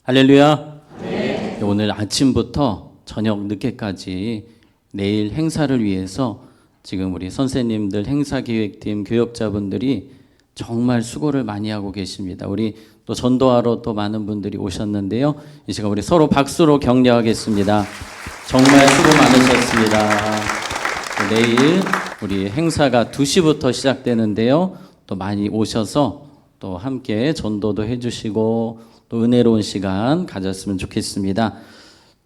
할렐루야. 네. 오늘 아침부터 저녁 늦게까지 내일 행사를 위해서 지금 우리 선생님들, 행사기획팀, 교역자분들이 정말 수고를 많이 하고 계십니다. 우리 또 전도하러 또 많은 분들이 오셨는데요. 이 시간 우리 서로 박수로 격려하겠습니다. 정말 수고 많으셨습니다. 내일 우리 행사가 2시부터 시작되는데요. 또 많이 오셔서 또 함께 전도도 해주시고 또 은혜로운 시간 가졌으면 좋겠습니다.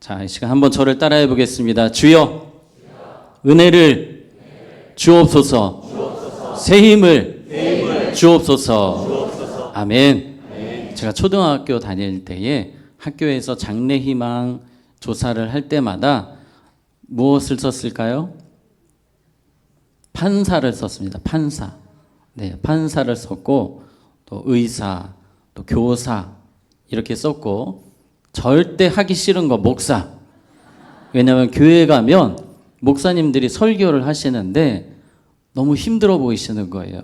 자, 이 시간 한번 저를 따라해 보겠습니다. 주여, 은혜를 주옵소서, 새 힘을 주옵소서. 아멘. 제가 초등학교 다닐 때에 학교에서 장래희망 조사를 할 때마다 무엇을 썼을까요? 판사를 썼습니다. 판사. 네, 판사를 썼고 또 의사, 또 교사 이렇게 썼고, 절대 하기 싫은 거 목사. 왜냐하면 교회 가면 목사님들이 설교를 하시는데 너무 힘들어 보이시는 거예요.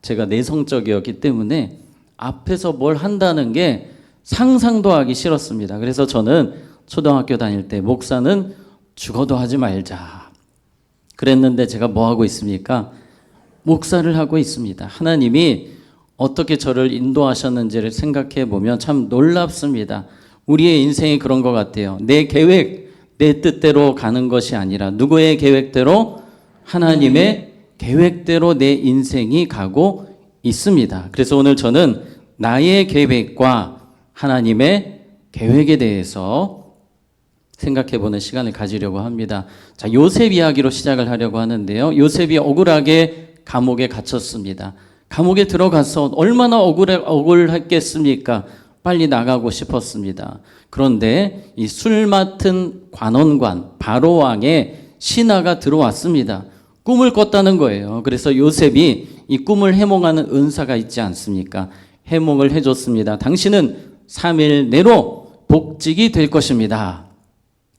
제가 내성적이었기 때문에 앞에서 뭘 한다는 게 상상도 하기 싫었습니다. 그래서 저는 초등학교 다닐 때 목사는 죽어도 하지 말자 그랬는데, 제가 뭐 하고 있습니까? 목사를 하고 있습니다. 하나님이 어떻게 저를 인도하셨는지를 생각해 보면 참 놀랍습니다. 우리의 인생이 그런 것 같아요. 내 계획, 내 뜻대로 가는 것이 아니라 누구의 계획대로? 하나님의 계획대로 내 인생이 가고 있습니다. 그래서 오늘 저는 나의 계획과 하나님의 계획에 대해서 생각해 보는 시간을 가지려고 합니다. 자, 요셉 이야기로 시작을 하려고 하는데요. 요셉이 억울하게 감옥에 갇혔습니다. 감옥에 들어가서 얼마나 억울했겠습니까? 빨리 나가고 싶었습니다. 그런데 이 술 맡은 관원관 바로 왕의 신하가 들어왔습니다. 꿈을 꿨다는 거예요. 그래서 요셉이 이 꿈을 해몽하는 은사가 있지 않습니까? 해몽을 해줬습니다. 당신은 3일 내로 복직이 될 것입니다.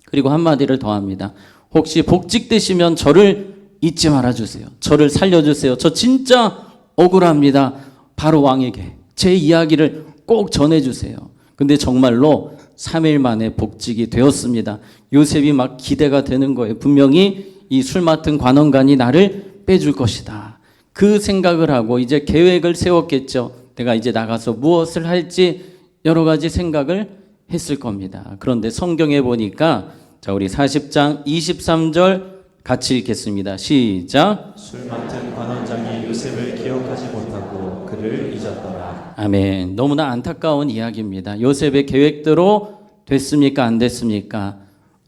그리고 한마디를 더합니다. 혹시 복직되시면 저를 잊지 말아주세요. 저를 살려주세요. 저 진짜 억울합니다. 바로 왕에게 제 이야기를 꼭 전해주세요. 근데 정말로 3일 만에 복직이 되었습니다. 요셉이 막 기대가 되는 거예요. 분명히 이 술 맡은 관원관이 나를 빼줄 것이다. 그 생각을 하고 이제 계획을 세웠겠죠. 내가 이제 나가서 무엇을 할지 여러 가지 생각을 했을 겁니다. 그런데 성경에 보니까, 자, 우리 40장 23절 같이 읽겠습니다. 시작. 술 맡은 관원장이 요셉을 기억하지 못하고 그를 잊었더라. 아멘. 너무나 안타까운 이야기입니다. 요셉의 계획대로 됐습니까? 안 됐습니까?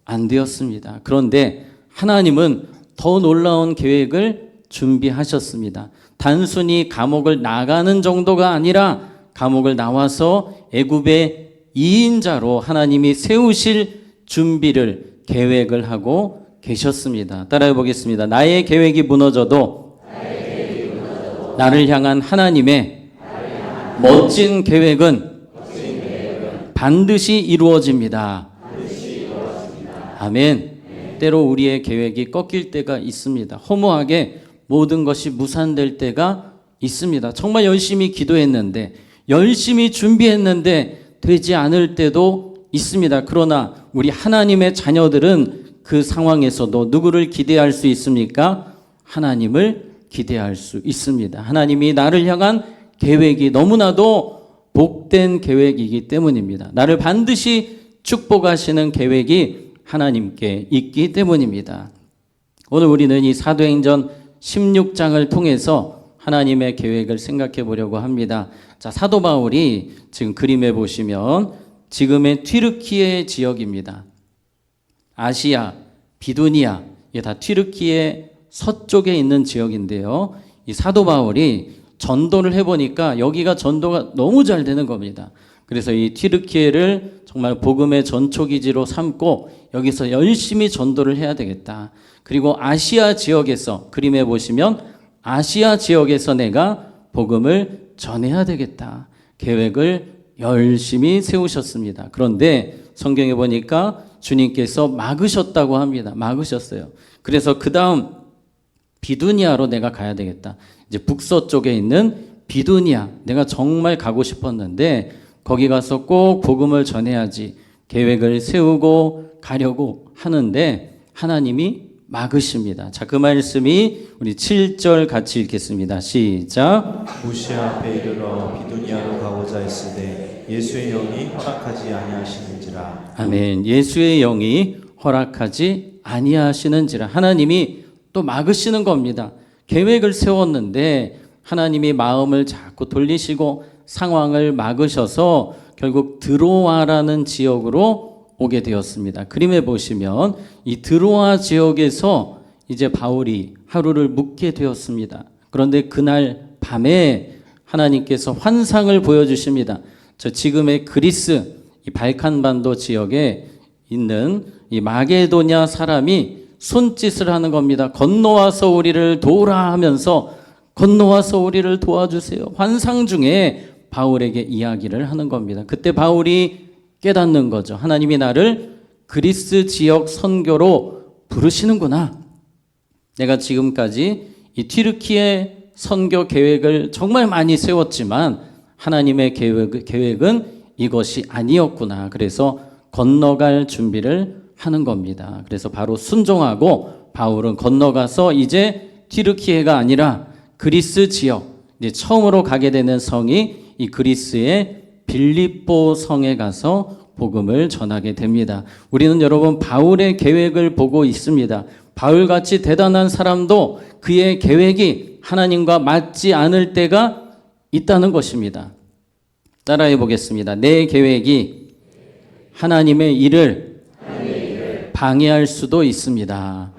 안 되었습니다. 그런데 하나님은 더 놀라운 계획을 준비하셨습니다. 단순히 감옥을 나가는 정도가 아니라 감옥을 나와서 애굽의 2인자로 하나님이 세우실 준비를, 계획을 하고 계셨습니다. 따라해 보겠습니다. 나의 계획이 무너져도 나를 향한 하나님의 멋진 계획은 반드시 이루어집니다. 아멘. 때로 우리의 계획이 꺾일 때가 있습니다. 허무하게 모든 것이 무산될 때가 있습니다. 정말 열심히 기도했는데, 열심히 준비했는데 되지 않을 때도 있습니다. 그러나 우리 하나님의 자녀들은 그 상황에서도 누구를 기대할 수 있습니까? 하나님을 기대할 수 있습니다. 하나님이 나를 향한 계획이 너무나도 복된 계획이기 때문입니다. 나를 반드시 축복하시는 계획이 하나님께 있기 때문입니다. 오늘 우리는 이 사도행전 16장을 통해서 하나님의 계획을 생각해 보려고 합니다. 자, 사도 바울이 지금 그림에 보시면 지금의 튀르키예 지역입니다. 아시아, 비두니아, 이게 다 튀르키예 서쪽에 있는 지역인데요. 이 사도 바울이 전도를 해보니까 여기가 전도가 너무 잘 되는 겁니다. 그래서 이 튀르키예를 정말 복음의 전초기지로 삼고 여기서 열심히 전도를 해야 되겠다. 그리고 아시아 지역에서, 그림에 보시면 아시아 지역에서 내가 복음을 전해야 되겠다. 계획을 열심히 세우셨습니다. 그런데 성경에 보니까 주님께서 막으셨다고 합니다. 막으셨어요. 그래서 그 다음 비두니아로 내가 가야 되겠다. 이제 북서쪽에 있는 비두니아, 내가 정말 가고 싶었는데 거기 가서 꼭 복음을 전해야지 계획을 세우고 가려고 하는데 하나님이 막으십니다. 자, 그 말씀이 우리 7절 같이 읽겠습니다. 시작. 무시아 앞에 이르러 비두니아로 가고자 했으되 예수의 영이 허락하지 아니하시는지라. 아멘. 예수의 영이 허락하지 아니하시는지라. 하나님이 또 막으시는 겁니다. 계획을 세웠는데 하나님이 마음을 자꾸 돌리시고 상황을 막으셔서 결국 드로아라는 지역으로 오게 되었습니다. 그림에 보시면 이 드로아 지역에서 이제 바울이 하루를 묵게 되었습니다. 그런데 그날 밤에 하나님께서 환상을 보여주십니다. 저 지금의 그리스 이 발칸반도 지역에 있는 이 마게도냐 사람이 손짓을 하는 겁니다. 건너와서 우리를 도우라 하면서 건너와서 우리를 도와주세요. 환상 중에 바울에게 이야기를 하는 겁니다. 그때 바울이 깨닫는 거죠. 하나님이 나를 그리스 지역 선교로 부르시는구나. 내가 지금까지 이 튀르키예 선교 계획을 정말 많이 세웠지만 하나님의 계획은 이것이 아니었구나. 그래서 건너갈 준비를 하는 겁니다. 그래서 바로 순종하고 바울은 건너가서 이제 튀르키예가 아니라 그리스 지역, 이제 처음으로 가게 되는 성이 이 그리스의 빌립보 성에 가서 복음을 전하게 됩니다. 우리는 여러분 바울의 계획을 보고 있습니다. 바울같이 대단한 사람도 그의 계획이 하나님과 맞지 않을 때가 있다는 것입니다. 따라해 보겠습니다. 내 계획이 하나님의 일을 방해할 수도 있습니다.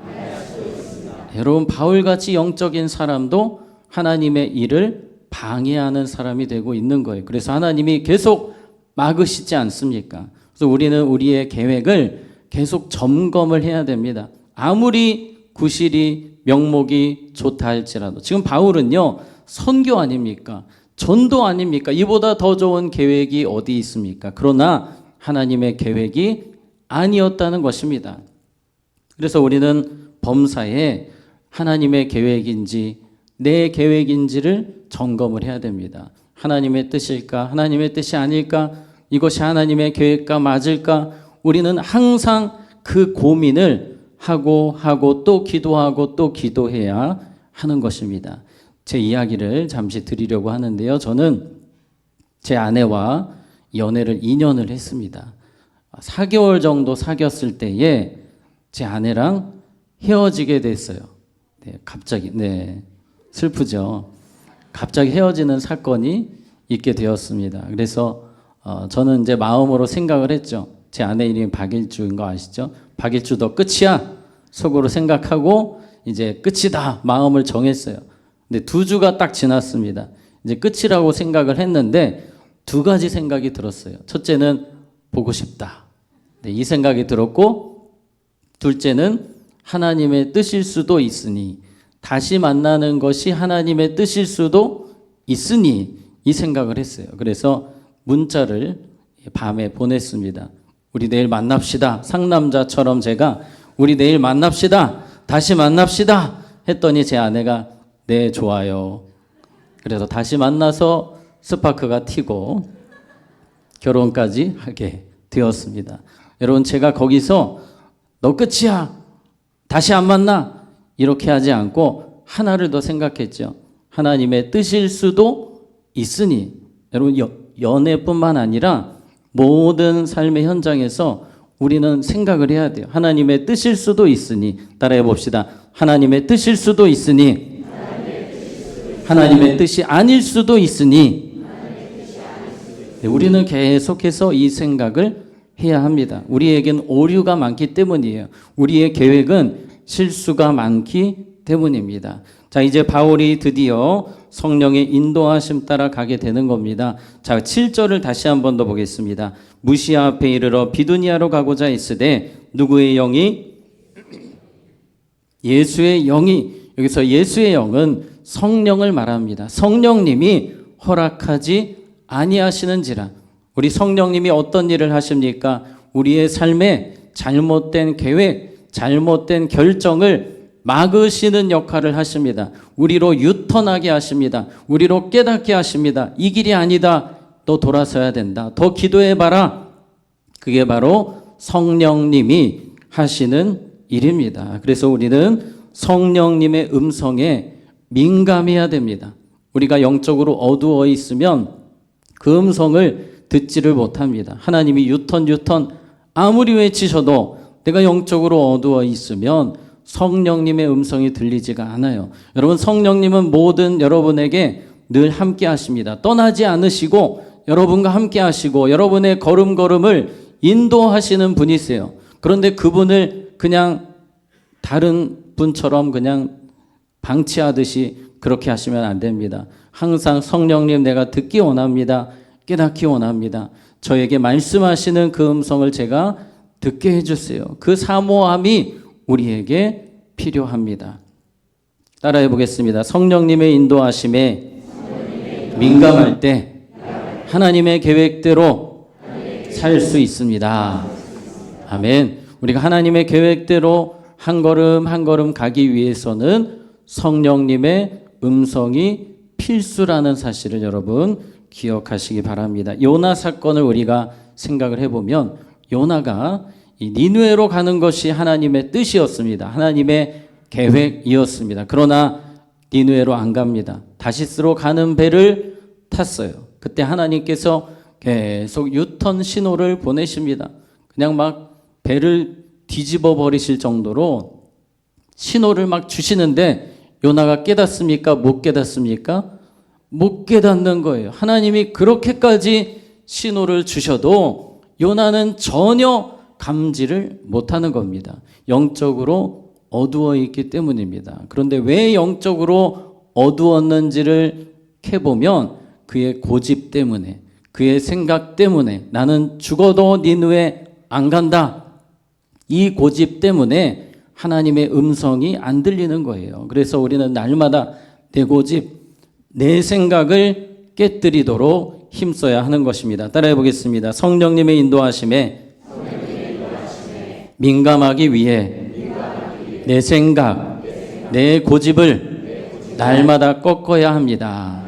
여러분 바울같이 영적인 사람도 하나님의 일을 방해하는 사람이 되고 있는 거예요. 그래서 하나님이 계속 막으시지 않습니까? 그래서 우리는 우리의 계획을 계속 점검을 해야 됩니다. 아무리 구실이 명목이 좋다 할지라도 지금 바울은요 선교 아닙니까? 전도 아닙니까? 이보다 더 좋은 계획이 어디 있습니까? 그러나 하나님의 계획이 아니었다는 것입니다. 그래서 우리는 범사에 하나님의 계획인지 내 계획인지를 점검을 해야 됩니다. 하나님의 뜻일까? 하나님의 뜻이 아닐까? 이것이 하나님의 계획과 맞을까? 우리는 항상 그 고민을 하고 또 기도하고 또 기도해야 하는 것입니다. 제 이야기를 잠시 드리려고 하는데요. 저는 제 아내와 연애를 2년을 했습니다. 4개월 정도 사귀었을 때에 제 아내랑 헤어지게 됐어요. 네, 갑자기. 네. 슬프죠. 갑자기 헤어지는 사건이 있게 되었습니다. 그래서 저는 이제 마음으로 생각을 했죠. 제 아내 이름이 박일주인 거 아시죠? 박일주 너 끝이야. 속으로 생각하고 이제 끝이다. 마음을 정했어요. 근데 2주가 딱 지났습니다. 이제 끝이라고 생각을 했는데 2가지 생각이 들었어요. 첫째는 보고 싶다. 네, 이 생각이 들었고 둘째는 하나님의 뜻일 수도 있으니 다시 만나는 것이 하나님의 뜻일 수도 있으니 이 생각을 했어요. 그래서 문자를 밤에 보냈습니다. 우리 내일 만납시다. 상남자처럼 제가 우리 내일 만납시다. 다시 만납시다. 했더니 제 아내가 네 좋아요. 그래서 다시 만나서 스파크가 튀고 결혼까지 하게 되었습니다. 여러분 제가 거기서 너 끝이야. 다시 안 만나. 이렇게 하지 않고 하나를 더 생각했죠. 하나님의 뜻일 수도 있으니 여러분 연애뿐만 아니라 모든 삶의 현장에서 우리는 생각을 해야 돼요. 하나님의 뜻일 수도 있으니 따라해 봅시다. 하나님의 뜻일 수도 있으니 하나님의 뜻이 아닐 수도 있으니 네, 우리는 계속해서 이 생각을 해야 합니다. 우리에겐 오류가 많기 때문이에요. 우리의 계획은 실수가 많기 때문입니다. 자, 이제 바울이 드디어 성령의 인도하심 따라 가게 되는 겁니다. 자, 7절을 다시 한 번 더 보겠습니다. 무시아 앞에 이르러 비두니아로 가고자 했으되 누구의 영이? 예수의 영이. 여기서 예수의 영은 성령을 말합니다. 성령님이 허락하지 아니하시는지라. 우리 성령님이 어떤 일을 하십니까? 우리의 삶에 잘못된 계획, 잘못된 결정을 막으시는 역할을 하십니다. 우리로 유턴하게 하십니다. 우리로 깨닫게 하십니다. 이 길이 아니다. 또 돌아서야 된다. 더 기도해봐라. 그게 바로 성령님이 하시는 일입니다. 그래서 우리는 성령님의 음성에 민감해야 됩니다. 우리가 영적으로 어두워 있으면 그 음성을 듣지를 못합니다. 하나님이 유턴 아무리 외치셔도 내가 영적으로 어두워 있으면 성령님의 음성이 들리지가 않아요. 여러분, 성령님은 모든 여러분에게 늘 함께 하십니다. 떠나지 않으시고 여러분과 함께 하시고 여러분의 걸음걸음을 인도하시는 분이세요. 그런데 그분을 그냥 다른 분처럼 그냥 방치하듯이 그렇게 하시면 안 됩니다. 항상 성령님, 내가 듣기 원합니다. 깨닫기 원합니다. 저에게 말씀하시는 그 음성을 제가 듣게 해주세요. 그 사모함이 우리에게 필요합니다. 따라해 보겠습니다. 성령님의 인도하심에 민감할 때 하나님의 계획대로 살 수 있습니다. 아멘. 우리가 하나님의 계획대로 한 걸음 한 걸음 가기 위해서는 성령님의 음성이 필수라는 사실을 여러분 기억하시기 바랍니다. 요나 사건을 우리가 생각을 해보면 요나가 이 니느웨로 가는 것이 하나님의 뜻이었습니다. 하나님의 계획이었습니다. 그러나 니느웨로 안 갑니다. 다시스로 가는 배를 탔어요. 그때 하나님께서 계속 유턴 신호를 보내십니다. 그냥 막 배를 뒤집어 버리실 정도로 신호를 막 주시는데 요나가 깨닫습니까? 못 깨닫습니까? 못 깨닫는 거예요. 하나님이 그렇게까지 신호를 주셔도 요나는 전혀 감지를 못하는 겁니다. 영적으로 어두워 있기 때문입니다. 그런데 왜 영적으로 어두웠는지를 캐보면 그의 고집 때문에, 그의 생각 때문에, 나는 죽어도 니느웨 안 간다, 이 고집 때문에 하나님의 음성이 안 들리는 거예요. 그래서 우리는 날마다 내 고집, 내 생각을 깨뜨리도록 힘써야 하는 것입니다. 따라해 보겠습니다. 성령님의 인도하심에 민감하기 위해 내 생각, 내 고집을 날마다 꺾어야 합니다.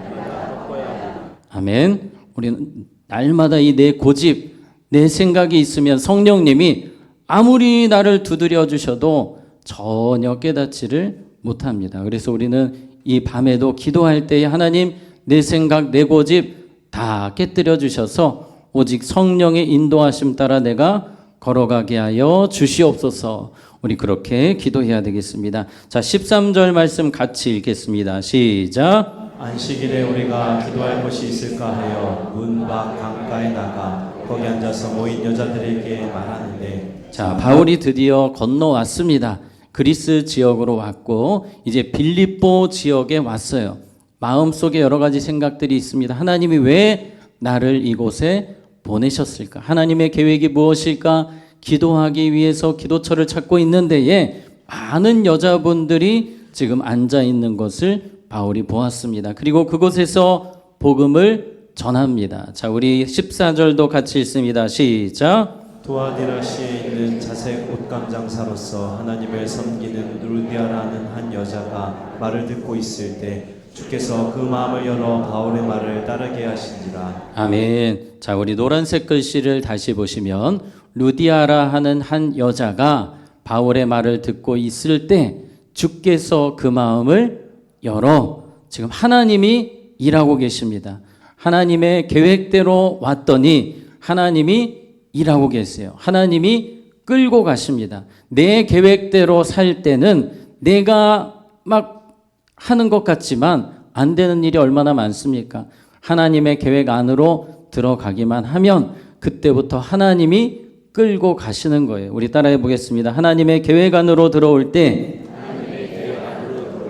아멘. 우리는 날마다 이 내 고집, 내 생각이 있으면 성령님이 아무리 나를 두드려 주셔도 전혀 깨닫지를 못합니다. 그래서 우리는 이 밤에도 기도할 때에 하나님, 내 생각, 내 고집 다 깨뜨려 주셔서 오직 성령의 인도하심 따라 내가 걸어가게 하여 주시옵소서. 우리 그렇게 기도해야 되겠습니다. 자, 13절 말씀 같이 읽겠습니다. 시작. 안식일에 우리가 기도할 곳이 있을까 하여 문 밖 강가에 나가 거기 앉아서 모인 여자들에게 말하는데. 자, 바울이 드디어 건너왔습니다. 그리스 지역으로 왔고 이제 빌립보 지역에 왔어요. 마음속에 여러 가지 생각들이 있습니다. 하나님이 왜 나를 이곳에 보내셨을까? 하나님의 계획이 무엇일까? 기도하기 위해서 기도처를 찾고 있는데에 많은 여자분들이 지금 앉아 있는 것을 바울이 보았습니다. 그리고 그곳에서 복음을 전합니다. 자, 우리 14절도 같이 읽습니다. 시작. 두아디라시에 있는 자색 옷감 장사로서 하나님을 섬기는 루디아라는 한 여자가 말을 듣고 있을 때 주께서 그 마음을 열어 바울의 말을 따르게 하신지라. 아멘. 자, 우리 노란색 글씨를 다시 보시면 루디아라 하는 한 여자가 바울의 말을 듣고 있을 때 주께서 그 마음을 열어, 지금 하나님이 일하고 계십니다. 하나님의 계획대로 왔더니 하나님이 일하고 계세요. 하나님이 끌고 가십니다. 내 계획대로 살 때는 내가 막 하는 것 같지만 안 되는 일이 얼마나 많습니까? 하나님의 계획 안으로 들어가기만 하면 그때부터 하나님이 끌고 가시는 거예요. 우리 따라해 보겠습니다. 하나님의 계획 안으로 들어올 때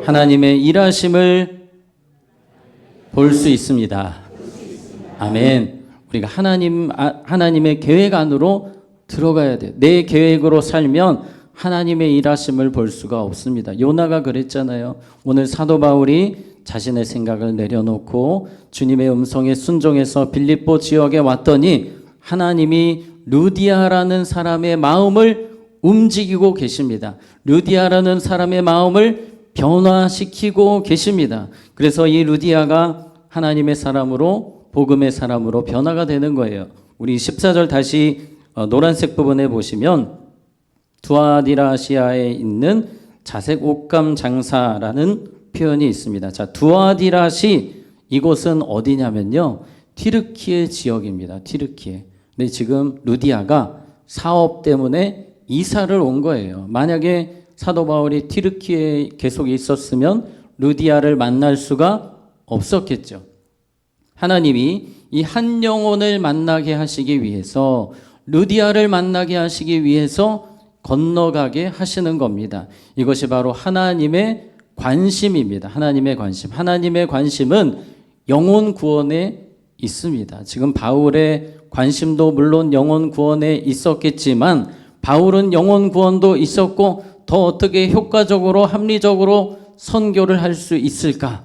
하나님의 일하심을 볼 수 있습니다. 아멘. 우리가 하나님의 계획 안으로 들어가야 돼요. 내 계획으로 살면 하나님의 일하심을 볼 수가 없습니다. 요나가 그랬잖아요. 오늘 사도 바울이 자신의 생각을 내려놓고 주님의 음성에 순종해서 빌립보 지역에 왔더니 하나님이 루디아라는 사람의 마음을 움직이고 계십니다. 루디아라는 사람의 마음을 변화시키고 계십니다. 그래서 이 루디아가 하나님의 사람으로 복음의 사람으로 변화가 되는 거예요. 우리 14절 다시 노란색 부분에 보시면 두아디라시아에 있는 자색 옷감 장사라는 표현이 있습니다. 자, 두아디라시 이곳은 어디냐면요. 튀르키예 지역입니다. 튀르키예. 근데 지금 루디아가 사업 때문에 이사를 온 거예요. 만약에 사도 바울이 튀르키예에 계속 있었으면 루디아를 만날 수가 없었겠죠. 하나님이 이 한 영혼을 만나게 하시기 위해서 루디아를 만나게 하시기 위해서 건너가게 하시는 겁니다. 이것이 바로 하나님의 관심입니다. 하나님의 관심. 하나님의 관심은 영혼 구원에 있습니다. 지금 바울의 관심도 물론 영혼 구원에 있었겠지만 바울은 영혼 구원도 있었고 더 어떻게 효과적으로 합리적으로 선교를 할 수 있을까?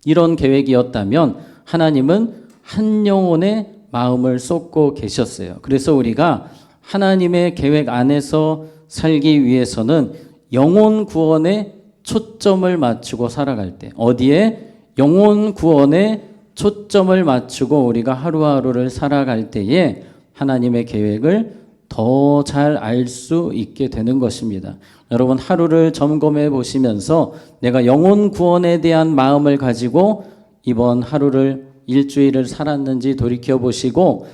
이런 계획이었다면 하나님은 한 영혼의 마음을 쏟고 계셨어요. 그래서 우리가 하나님의 계획 안에서 살기 위해서는 영혼 구원에 초점을 맞추고 살아갈 때, 어디에 영혼 구원에 초점을 맞추고 우리가 하루하루를 살아갈 때에 하나님의 계획을 더 잘 알 수 있게 되는 것입니다. 여러분 하루를 점검해 보시면서 내가 영혼 구원에 대한 마음을 가지고 이번 하루를 일주일을 살았는지 돌이켜 보시고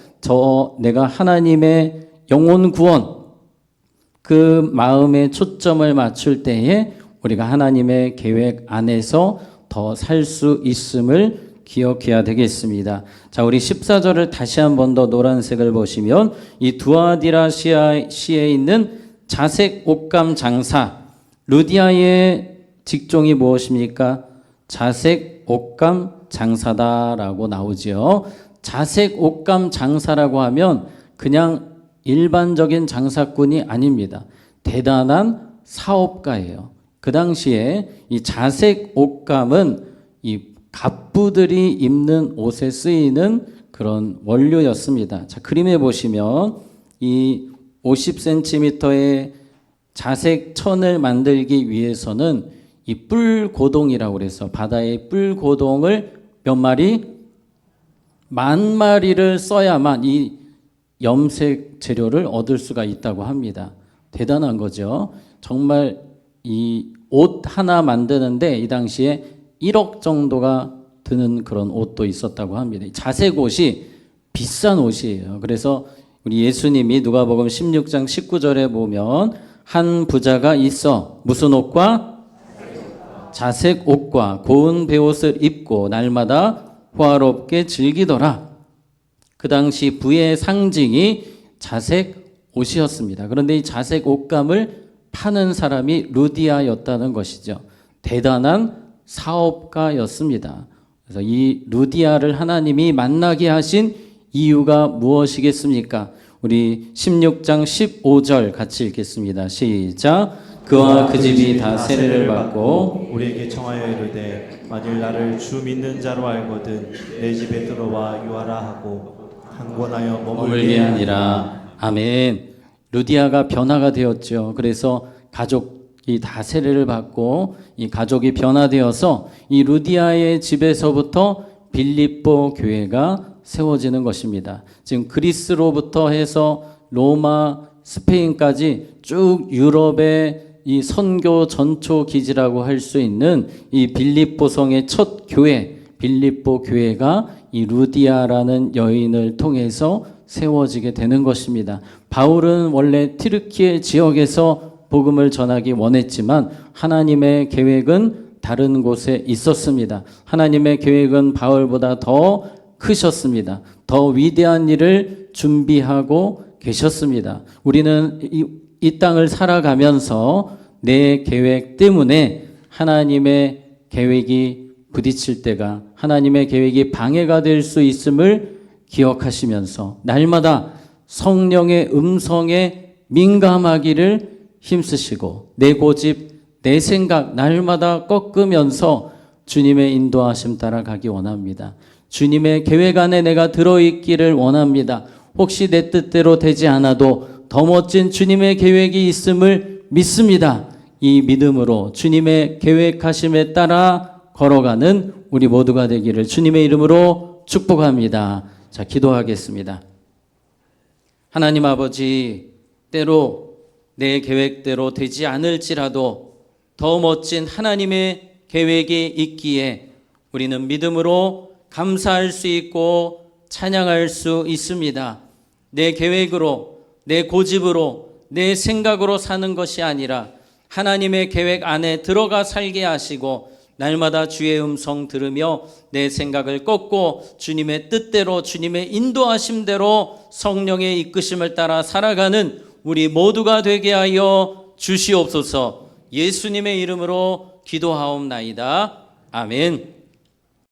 내가 하나님의 영혼 구원 그 마음에 초점을 맞출 때에 우리가 하나님의 계획 안에서 더 살 수 있음을 기억해야 되겠습니다. 자, 우리 14절을 다시 한 번 더 노란색을 보시면 이 두아디라시아시에 있는 자색 옷감 장사 루디아의 직종이 무엇입니까? 자색 옷감 장사다라고 나오지요. 자색 옷감 장사라고 하면 그냥 일반적인 장사꾼이 아닙니다. 대단한 사업가예요. 그 당시에 이 자색 옷감은 이 갑부들이 입는 옷에 쓰이는 그런 원료였습니다. 자, 그림에 보시면 이 50cm의 자색 천을 만들기 위해서는 이 뿔고동이라고 그래서 바다의 뿔고동을 몇 마리? 10,000마리를 써야만 이 염색 재료를 얻을 수가 있다고 합니다. 대단한 거죠. 정말 이 옷 하나 만드는데 이 당시에 1억 정도가 드는 그런 옷도 있었다고 합니다. 자색 옷이 비싼 옷이에요. 그래서 우리 예수님이 누가복음 16장 19절에 보면 한 부자가 있어 무슨 옷과 자색 옷과 고운 베옷을 입고 날마다 호화롭게 즐기더라. 그 당시 부의 상징이 자색 옷이었습니다. 그런데 이 자색 옷감을 파는 사람이 루디아였다는 것이죠. 대단한 사업가였습니다. 그래서 이 루디아를 하나님이 만나게 하신 이유가 무엇이겠습니까? 우리 16장 15절 같이 읽겠습니다. 시작. 그와 그 집이 다 세례를 받고 우리에게 청하여 이르되 만일 나를 주 믿는 자로 알거든 내 집에 들어와 유하라 하고 항권하여 머물게 하니라. 아멘. 루디아가 변화가 되었죠. 그래서 가족이 다 세례를 받고 이 가족이 변화되어서 이 루디아의 집에서부터 빌립보 교회가 세워지는 것입니다. 지금 그리스로부터 해서 로마, 스페인까지 쭉 유럽의 이 선교 전초 기지라고 할 수 있는 이 빌립보성의 첫 교회, 빌립보 교회가 이 루디아라는 여인을 통해서 세워지게 되는 것입니다. 바울은 원래 튀르키예 지역에서 복음을 전하기 원했지만 하나님의 계획은 다른 곳에 있었습니다. 하나님의 계획은 바울보다 더 크셨습니다. 더 위대한 일을 준비하고 계셨습니다. 우리는 이 땅을 살아가면서 내 계획 때문에 하나님의 계획이 부딪힐 때가 하나님의 계획이 방해가 될 수 있음을 기억하시면서 날마다 성령의 음성에 민감하기를 힘쓰시고 내 고집, 내 생각 날마다 꺾으면서 주님의 인도하심 따라 가기 원합니다. 주님의 계획 안에 내가 들어있기를 원합니다. 혹시 내 뜻대로 되지 않아도 더 멋진 주님의 계획이 있음을 믿습니다. 이 믿음으로 주님의 계획하심에 따라 걸어가는 우리 모두가 되기를 주님의 이름으로 축복합니다. 자, 기도하겠습니다. 하나님 아버지, 때로 내 계획대로 되지 않을지라도 더 멋진 하나님의 계획이 있기에 우리는 믿음으로 감사할 수 있고 찬양할 수 있습니다. 내 계획으로, 내 고집으로, 내 생각으로 사는 것이 아니라 하나님의 계획 안에 들어가 살게 하시고 날마다 주의 음성 들으며 내 생각을 꺾고 주님의 뜻대로, 주님의 인도하심대로 성령의 이끄심을 따라 살아가는 우리 모두가 되게 하여 주시옵소서. 예수님의 이름으로 기도하옵나이다. 아멘.